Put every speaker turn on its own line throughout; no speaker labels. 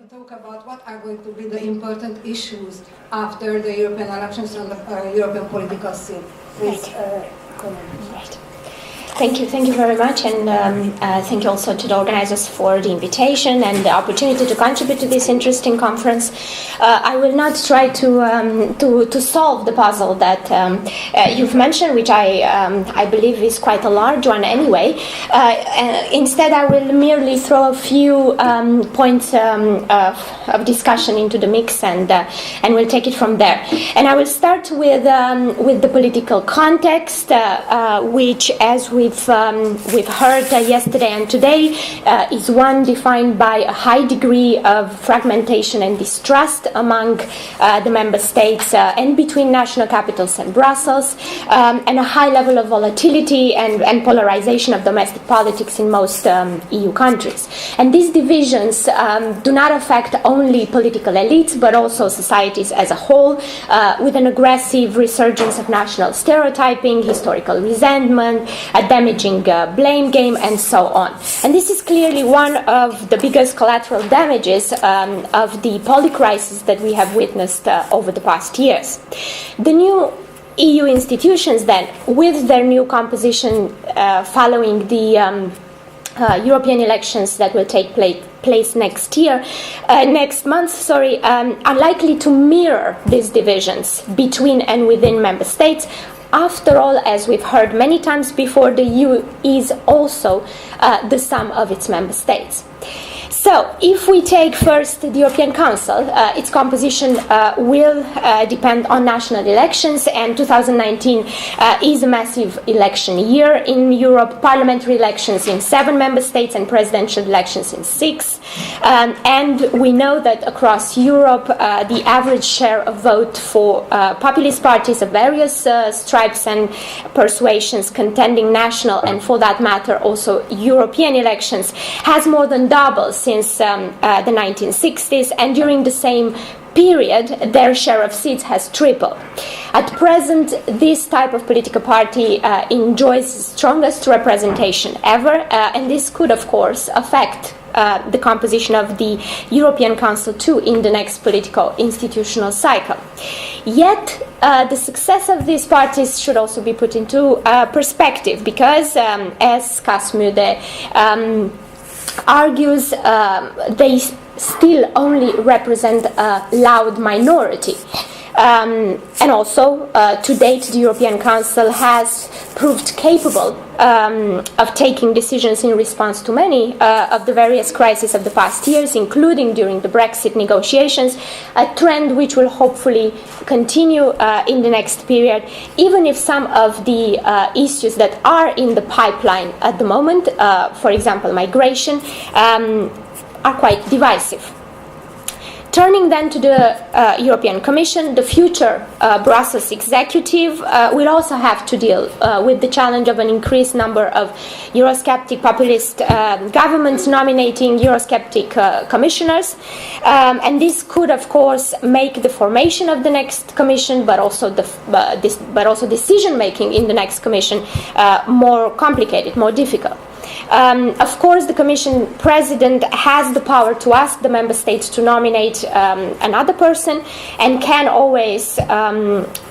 Talk about what are going to be the important issues after the European elections on the European political scene. Please,
Right. Thank you very much, and thank you also to the organizers for the invitation and the opportunity to contribute to this interesting conference. I will not try to solve the puzzle that you've mentioned, which I believe is quite a large one anyway. Instead, I will merely throw a few points of discussion into the mix, and we'll take it from there. And I will start with the political context, which, as we've heard yesterday and today, is one defined by a high degree of fragmentation and distrust among the member states and between national capitals and Brussels, and a high level of volatility and polarization of domestic politics in most EU countries. And these divisions do not affect only political elites, but also societies as a whole, with an aggressive resurgence of national stereotyping, historical resentment, a damaging blame game, and so on. And this is clearly one of the biggest collateral damages of the polycrisis that we have witnessed over the past years. The new EU institutions, then, with their new composition following the European elections that will take place next month, are likely to mirror these divisions between and within member states. After all, as we've heard many times before, the EU is also the sum of its member states. So, if we take first the European Council, its composition will depend on national elections, and 2019 is a massive election year in Europe. Parliamentary elections in 7 member states and presidential elections in 6. And we know that across Europe, the average share of vote for populist parties of various stripes and persuasions contending national and, for that matter, also European elections has more than doubled since the 1960s, and during the same period, their share of seats has tripled. At present, this type of political party enjoys the strongest representation ever, and this could, of course, affect the composition of the European Council too in the next political institutional cycle. Yet, the success of these parties should also be put into perspective, because, as Kasmude argues, they still only represent a loud minority. And also, to date, the European Council has proved capable of taking decisions in response to many of the various crises of the past years, including during the Brexit negotiations, a trend which will hopefully continue in the next period, even if some of the issues that are in the pipeline at the moment, for example, migration, are quite divisive. Turning then to the European Commission, the future Brussels executive will also have to deal with the challenge of an increased number of Eurosceptic populist governments nominating Eurosceptic commissioners. And this could, of course, make the formation of the next Commission, but also decision-making in the next Commission more complicated, more difficult. Of course, the Commission President has the power to ask the Member States to nominate another person, and can always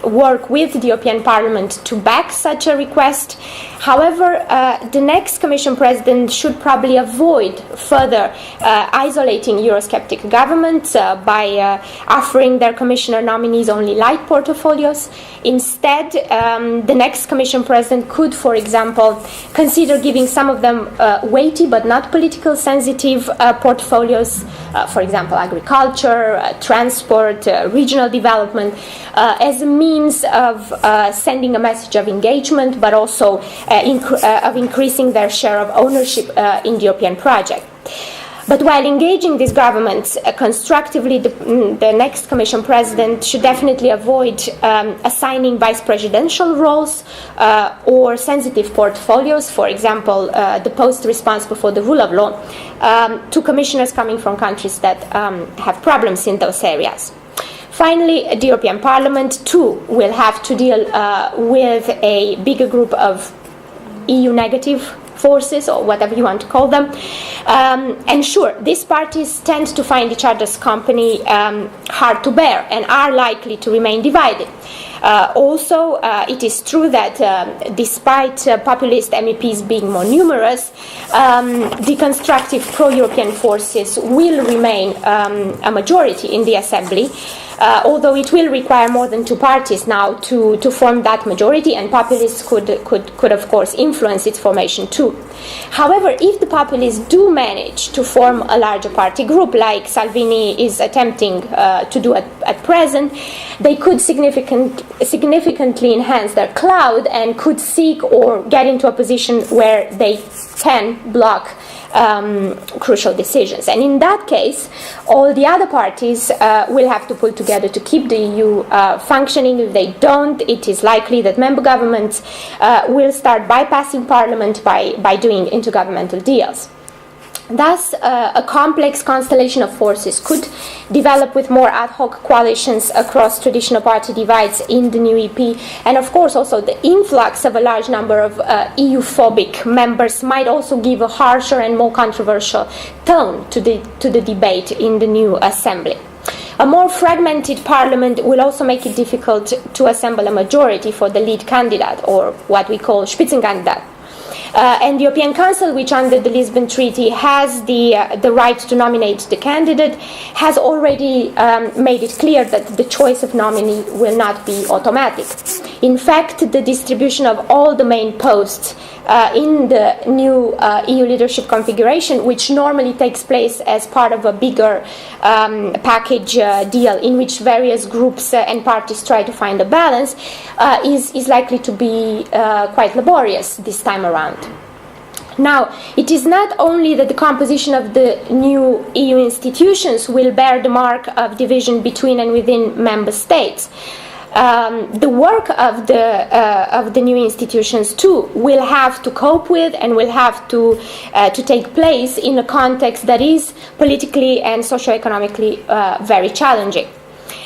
work with the European Parliament to back such a request. However, the next Commission President should probably avoid further isolating Eurosceptic governments by offering their Commissioner nominees only light portfolios. Instead, the next Commission President could, for example, consider giving some of them weighty but not political sensitive portfolios, for example, agriculture, transport, regional development, as a means of sending a message of engagement, but also of increasing their share of ownership in the European project. But while engaging these governments constructively, the next Commission President should definitely avoid assigning vice presidential roles or sensitive portfolios, for example, the post responsible for the rule of law, to commissioners coming from countries that have problems in those areas. Finally, the European Parliament, too, will have to deal with a bigger group of EU negative forces, or whatever you want to call them. And sure, these parties tend to find each other's company hard to bear and are likely to remain divided. Also, it is true that despite populist MEPs being more numerous, deconstructive pro-European forces will remain a majority in the Assembly, although it will require more than two parties now to form that majority, and populists could of course influence its formation too. However, if the populists do manage to form a larger party group, like Salvini is attempting to do at present, they could significantly enhance their clout and could seek or get into a position where they can block crucial decisions. And in that case, all the other parties will have to pull together to keep the EU functioning. If they don't, it is likely that member governments will start bypassing Parliament by doing intergovernmental deals. Thus, a complex constellation of forces could develop with more ad hoc coalitions across traditional party divides in the new EP, and of course also the influx of a large number of EU-phobic members might also give a harsher and more controversial tone to the debate in the new assembly. A more fragmented parliament will also make it difficult to assemble a majority for the lead candidate, or what we call Spitzenkandidat. And the European Council, which under the Lisbon Treaty has the right to nominate the candidate, has already made it clear that the choice of nominee will not be automatic. In fact, the distribution of all the main posts in the new EU leadership configuration, which normally takes place as part of a bigger package deal in which various groups and parties try to find a balance, is likely to be quite laborious this time around. Now, it is not only that the composition of the new EU institutions will bear the mark of division between and within member states. The work of the new institutions too will have to cope with and will have to take place in a context that is politically and socio-economically very challenging.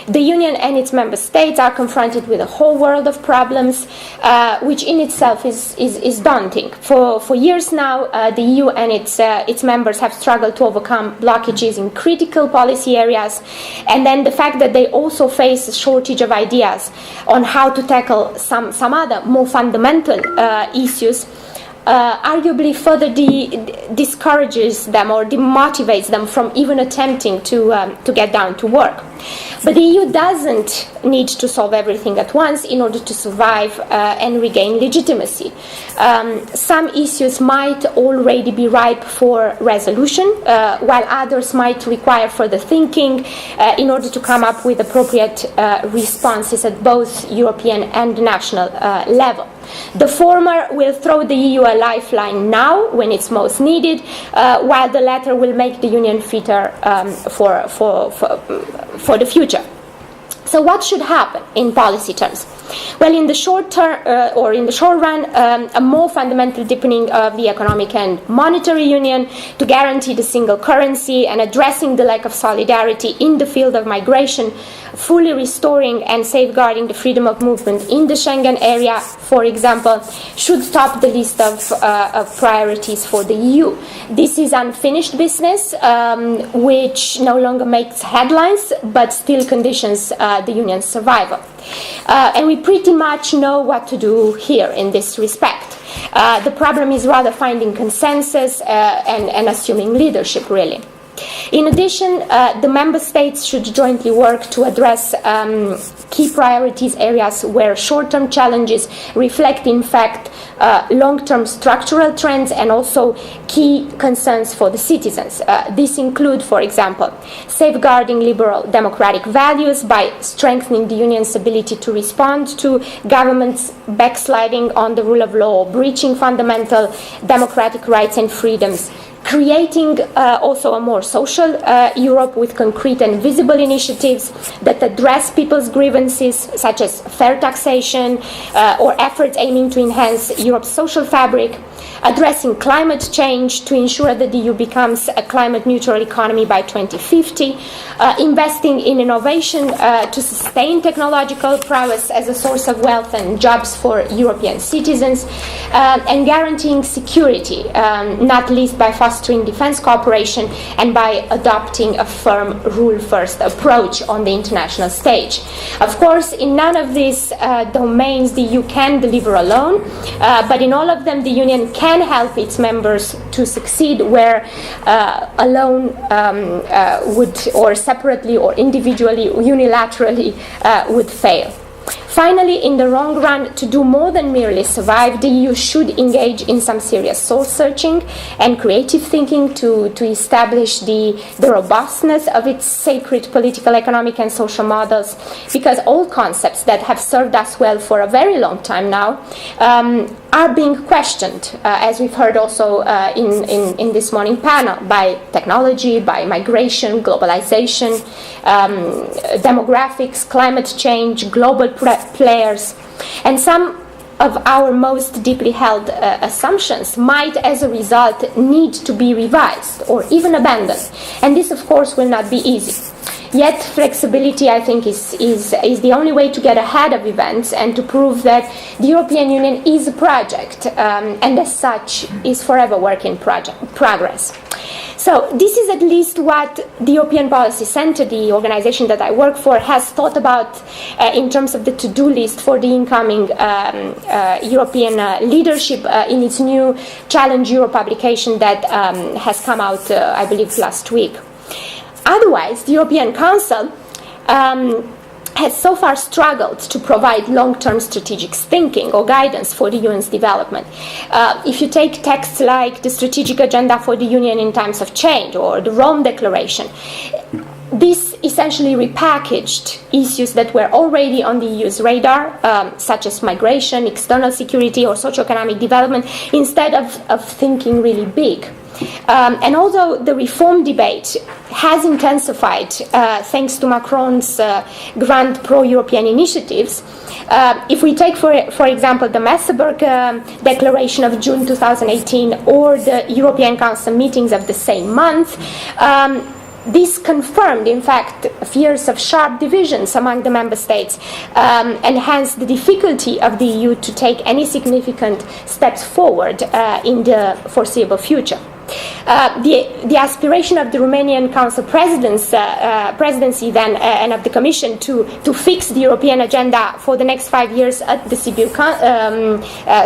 The Union and its member states are confronted with a whole world of problems, which in itself is daunting. For years now, the EU and its members have struggled to overcome blockages in critical policy areas, and then the fact that they also face a shortage of ideas on how to tackle some other more fundamental issues arguably further discourages them or demotivates them from even attempting to get down to work. But the EU doesn't need to solve everything at once in order to survive and regain legitimacy. Some issues might already be ripe for resolution, while others might require further thinking in order to come up with appropriate responses at both European and national level. The former will throw the EU a lifeline now when it's most needed, while the latter will make the Union fitter for the future. So what should happen in policy terms? Well, in the short term or in the short run, a more fundamental deepening of the economic and monetary union to guarantee the single currency and addressing the lack of solidarity in the field of migration, fully restoring and safeguarding the freedom of movement in the Schengen area, for example, should top the list of priorities for the EU. This is unfinished business, which no longer makes headlines, but still conditions the union's survival. And we pretty much know what to do here in this respect. The problem is rather finding consensus and assuming leadership, really. In addition, the member states should jointly work to address key priorities areas where short-term challenges reflect, in fact, long-term structural trends and also key concerns for the citizens. These include, for example, safeguarding liberal democratic values by strengthening the Union's ability to respond to governments backsliding on the rule of law, breaching fundamental democratic rights and freedoms, creating also a more social Europe with concrete and visible initiatives that address people's grievances, such as fair taxation or efforts aiming to enhance Europe's social fabric, addressing climate change to ensure that the EU becomes a climate-neutral economy by 2050, investing in innovation to sustain technological prowess as a source of wealth and jobs for European citizens, and guaranteeing security, not least by fostering defense cooperation and by adopting a firm rule-first approach on the international stage. Of course, in none of these domains the EU can deliver alone, but in all of them the Union can help its members to succeed where alone would, or separately or individually, unilaterally would fail. Finally, in the long run, to do more than merely survive, the EU should engage in some serious soul-searching and creative thinking to establish the robustness of its sacred political, economic and social models, because all concepts that have served us well for a very long time now are being questioned, as we've heard also in this morning panel, by technology, by migration, globalization, demographics, climate change, global players. And some of our most deeply held assumptions might, as a result, need to be revised or even abandoned. And this, of course, will not be easy. Yet flexibility, I think, is the only way to get ahead of events and to prove that the European Union is a project and as such is forever work in progress. So this is at least what the European Policy Center, the organization that I work for, has thought about in terms of the to-do list for the incoming European leadership in its new Challenge Europe publication that has come out, I believe, last week. Otherwise, the European Council has so far struggled to provide long-term strategic thinking or guidance for the Union's development. If you take texts like the Strategic Agenda for the Union in Times of Change or the Rome Declaration, this essentially repackaged issues that were already on the EU's radar, such as migration, external security, or socioeconomic development, instead of thinking really big. And although the reform debate has intensified thanks to Macron's grand pro-European initiatives, if we take, for example, the Messeburg Declaration of June 2018 or the European Council meetings of the same month, this confirmed, in fact, fears of sharp divisions among the member states, and hence the difficulty of the EU to take any significant steps forward in the foreseeable future. The aspiration of the Romanian Council presidency then and of the Commission to fix the European agenda for the next 5 years at the Sibiu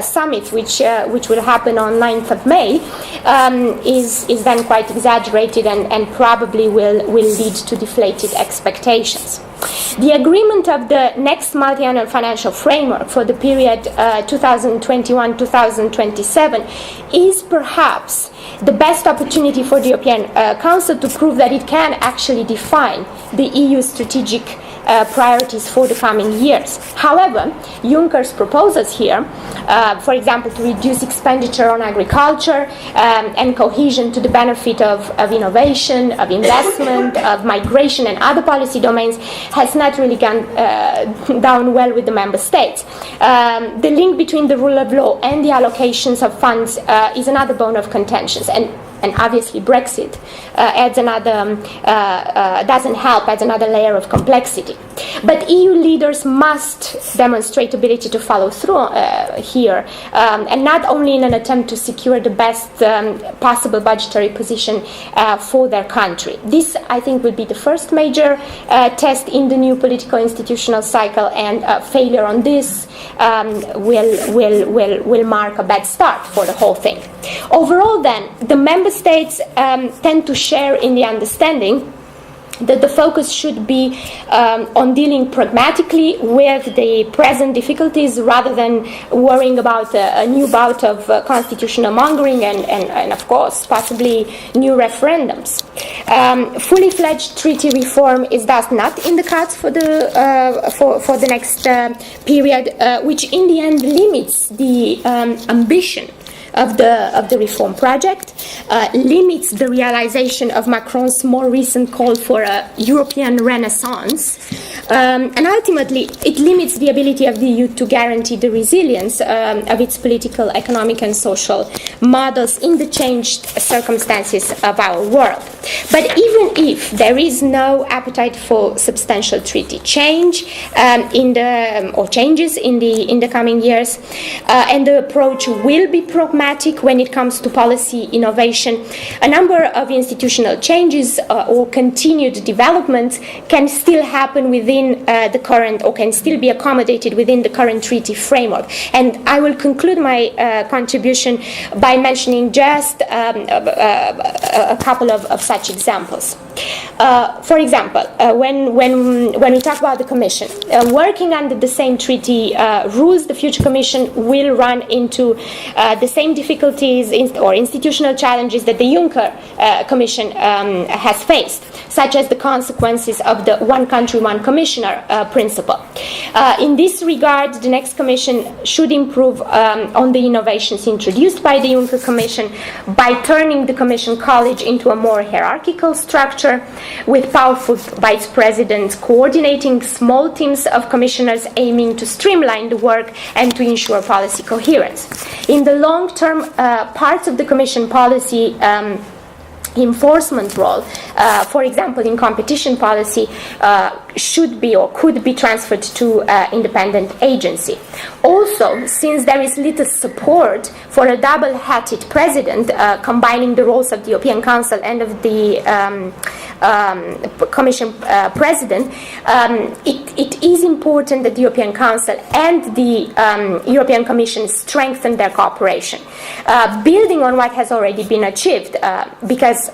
summit, which will happen on 9th of May, is then quite exaggerated and probably will lead to deflated expectations. The agreement of the next multi-annual financial framework for the period 2021-2027 is perhaps the best opportunity for the European Council to prove that it can actually define the EU strategic priorities for the coming years. However, Juncker's proposals here, for example, to reduce expenditure on agriculture and cohesion to the benefit of innovation, of investment, of migration and other policy domains, has not really gone down well with the member states. The link between the rule of law and the allocations of funds is another bone of contention. And obviously Brexit doesn't help, adds another layer of complexity. But EU leaders must demonstrate ability to follow through here, and not only in an attempt to secure the best possible budgetary position for their country. This, I think, will be the first major test in the new political institutional cycle, and failure on this will mark a bad start for the whole thing. Overall, then, the member states tend to share in the understanding that the focus should be on dealing pragmatically with the present difficulties rather than worrying about a new bout of constitutional mongering and of course, possibly new referendums. Fully fledged treaty reform is thus not in the cards for the next period, which in the end limits the ambition of the reform project, limits the realization of Macron's more recent call for a European renaissance, and ultimately it limits the ability of the EU to guarantee the resilience of its political, economic and social models in the changed circumstances of our world. But even if there is no appetite for substantial treaty change or changes in the coming years, and the approach will be pragmatic when it comes to policy innovation, a number of institutional changes or continued developments can still happen within the current, or can still be accommodated within the current treaty framework. And I will conclude my contribution by mentioning just a couple of such examples. For example, when we talk about the Commission, working under the same treaty rules, the future Commission will run into the same difficulties or institutional challenges that the Juncker Commission has faced, such as the consequences of the one country, one commissioner principle. In this regard, the next Commission should improve on the innovations introduced by the Juncker Commission by turning the Commission College into a more hierarchical structure with powerful vice presidents coordinating small teams of commissioners aiming to streamline the work and to ensure policy coherence. In the long term, parts of the Commission policy enforcement role, for example in competition policy, should be or could be transferred to independent agency. Also, since there is little support for a double-hatted president combining the roles of the European Council and of the Commission President, it is important that the European Council and the European Commission strengthen their cooperation, building on what has already been achieved, because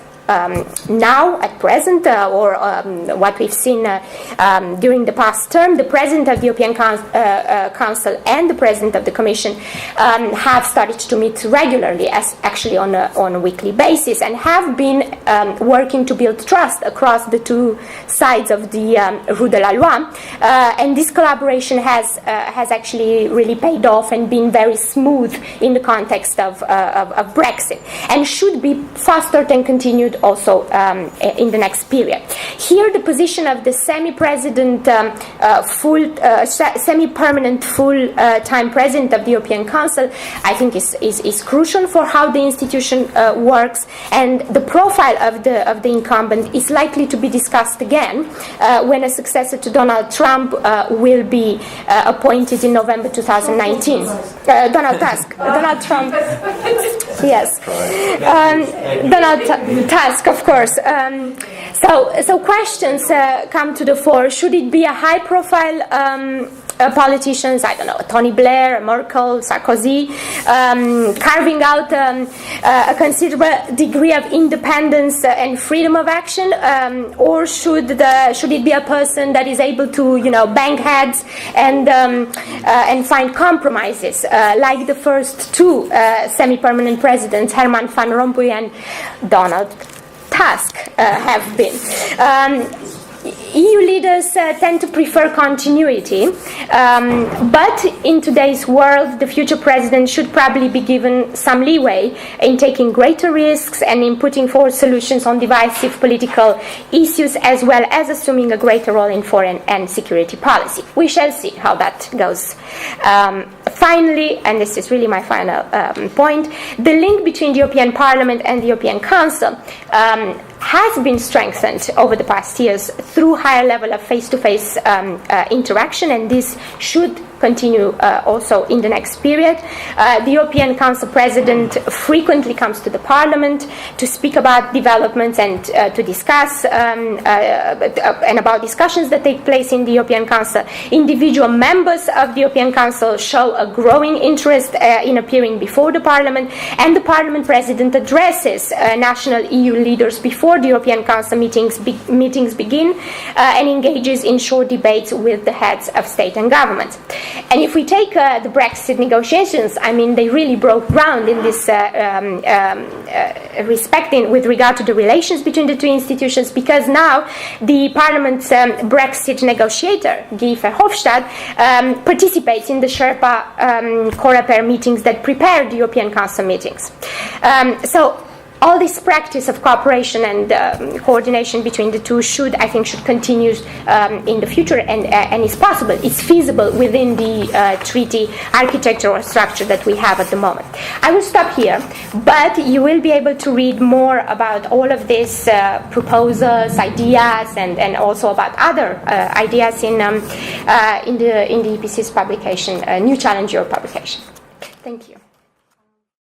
now, at present, or what we've seen during the past term, the President of the European Council and the President of the Commission have started to meet regularly, as actually on a weekly basis, and have been working to build trust across the two sides of the Rue de la Loi. And this collaboration has actually really paid off and been very smooth in the context of Brexit, and should be fostered and continued also in the next period. Here, the position of the semi-president, semi-permanent full-time president of the European Council, I think is crucial for how the institution works, and the profile of the incumbent is likely to be discussed again when a successor to Donald Trump will be appointed in November 2019. Donald Trump. Yes. Donald Tusk, of course. So questions come to the fore. Should it be a high-profile politicians, I don't know, Tony Blair, Merkel, Sarkozy, carving out a considerable degree of independence and freedom of action, or should it be a person that is able to, bang heads and find compromises, like the first two semi-permanent presidents, Herman Van Rompuy and Donald Tusk, have been. EU leaders tend to prefer continuity, but in today's world, the future president should probably be given some leeway in taking greater risks and in putting forward solutions on divisive political issues, as well as assuming a greater role in foreign and security policy. We shall see how that goes. Finally, and this is really my final point, the link between the European Parliament and the European Council has been strengthened over the past years through higher level of face-to-face interaction, and this should continue also in the next period. The European Council President frequently comes to the Parliament to speak about developments and to discuss and about discussions that take place in the European Council. Individual members of the European Council show a growing interest in appearing before the Parliament, and the Parliament President addresses national EU leaders before the European Council meetings begin and engages in short debates with the heads of state and government. And if we take the Brexit negotiations, I mean, they really broke ground in this respect with regard to the relations between the two institutions, because now the Parliament's Brexit negotiator, Guy Verhofstadt, participates in the Sherpa Coreper meetings that prepare the European Council meetings. So all this practice of cooperation and coordination between the two should continue in the future, and is possible, it's feasible within the treaty architecture or structure that we have at the moment. I will stop here, but you will be able to read more about all of these proposals, ideas, and also about other ideas in the EPC's publication, New Challenge Europe publication. Thank you.